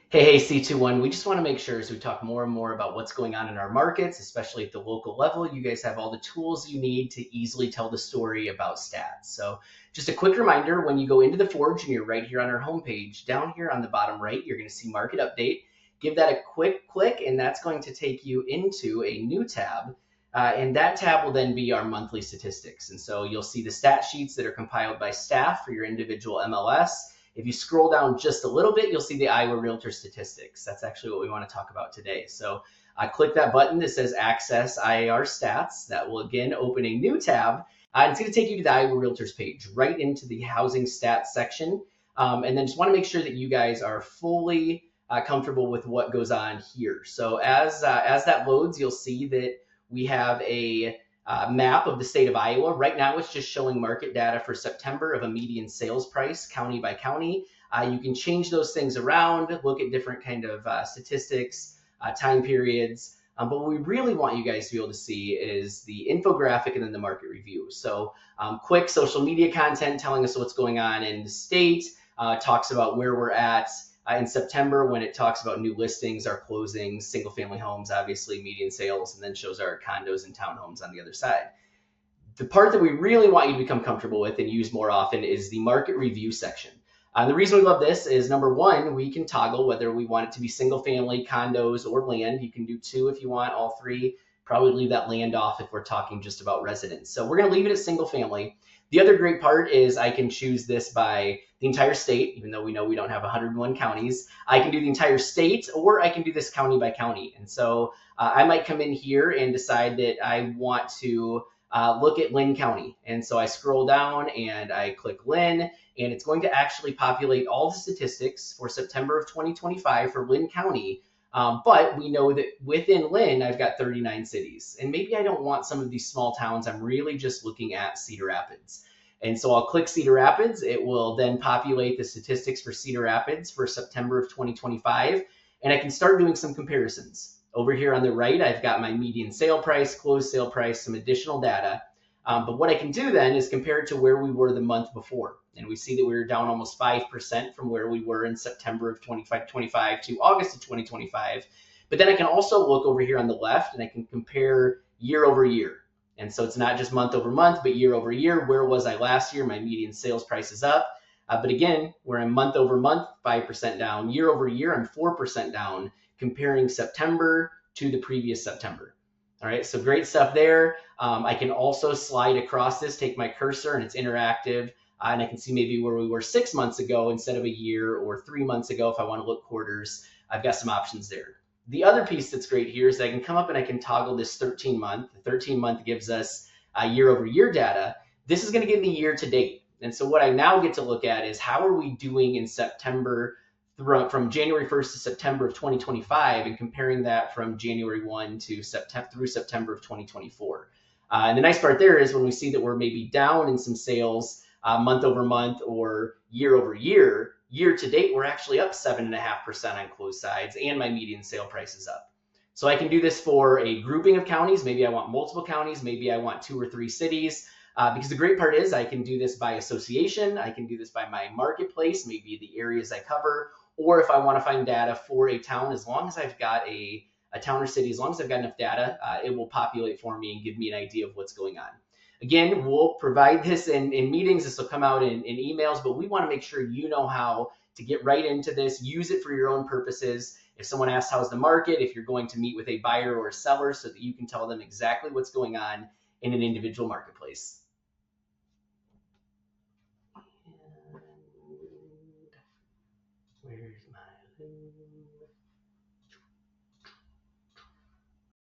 Hey, C21, we just want to make sure as we talk more and more about what's going on in our markets, especially at the local level, you guys have all the tools you need to easily tell the story about stats. So just a quick reminder, when you go into the Forge and you're right here on our homepage, down here on the bottom right, you're going to see Market Update. Give that a quick click, and that's going to take you into a new tab. And that tab will then be our monthly statistics. And so you'll see the stat sheets that are compiled by staff for your individual MLS. If you scroll down just a little bit, you'll see the Iowa Realtor statistics. That's actually what we want to talk about today. So click that button that says Access IAR Stats. That will again open a new tab. It's going to take you to the Iowa Realtors page, right into the housing stats section. And then just want to make sure that you guys are fully comfortable with what goes on here. So as that loads, you'll see that we have a map of the state of Iowa. Right now, it's just showing market data for September of a median sales price, county by county. You can change those things around, look at different kind of statistics, time periods. But what we really want you guys to be able to see is the infographic and then the market review. So quick social media content telling us what's going on in the state, talks about where we're at in September when it talks about new listings, our closings, single family homes, obviously median sales, and then shows our condos and townhomes on the other side. The part that we really want you to become comfortable with and use more often is the market review section. The reason we love this is number one, we can toggle whether we want it to be single family, condos, or land. You can do two if you want, all three. Probably leave that land off if we're talking just about residents. So we're going to leave it at single family. The other great part is I can choose this by the entire state, even though we know we don't have 101 counties. I can do the entire state, or I can do this county by county. And so I might come in here and decide that I want to look at Lynn County. And so I scroll down and I click Lynn, and it's going to actually populate all the statistics for September of 2025 for Lynn County. But we know that within Lynn, I've got 39 cities. And maybe I don't want some of these small towns. I'm really just looking at Cedar Rapids. And so I'll click Cedar Rapids. It will then populate the statistics for Cedar Rapids for September of 2025. And I can start doing some comparisons. Over here on the right, I've got my median sale price, closed sale price, some additional data. But what I can do then is compare it to where we were the month before. And we see that we were down almost 5% from where we were in September of 2025 to August of 2025. But then I can also look over here on the left and I can compare year over year. And so it's not just month over month, but year over year. Where was I last year? My median sales price is up. But again, we're in month over month, 5% down. Year over year, I'm 4% down, comparing September to the previous September. All right, so great stuff there. I can also slide across this, take my cursor, and it's interactive. And I can see maybe where we were 6 months ago instead of a year, or 3 months ago if I want to look quarters. I've got some options there. The other piece that's great here is that I can come up and I can toggle this 13-month. The 13-month gives us year-over-year data. This is going to give me year-to-date. And so what I now get to look at is how are we doing in September from January 1st to September of 2025, and comparing that from January 1 to September through September of 2024. And the nice part there is when we see that we're maybe down in some sales month over month or year over year, year to date, we're actually up 7.5% on closed sides, and my median sale price is up. So I can do this for a grouping of counties. Maybe I want multiple counties. Maybe I want 2 or 3 cities. Because the great part is I can do this by association. I can do this by my marketplace, maybe the areas I cover, or if I want to find data for a town, as long as I've got a town or city, as long as I've got enough data, it will populate for me and give me an idea of what's going on. Again, we'll provide this in meetings. This will come out in emails, but we want to make sure you know how to get right into this, use it for your own purposes. If someone asks how's the market, if you're going to meet with a buyer or a seller, so that you can tell them exactly what's going on in an individual marketplace. Where's my loop?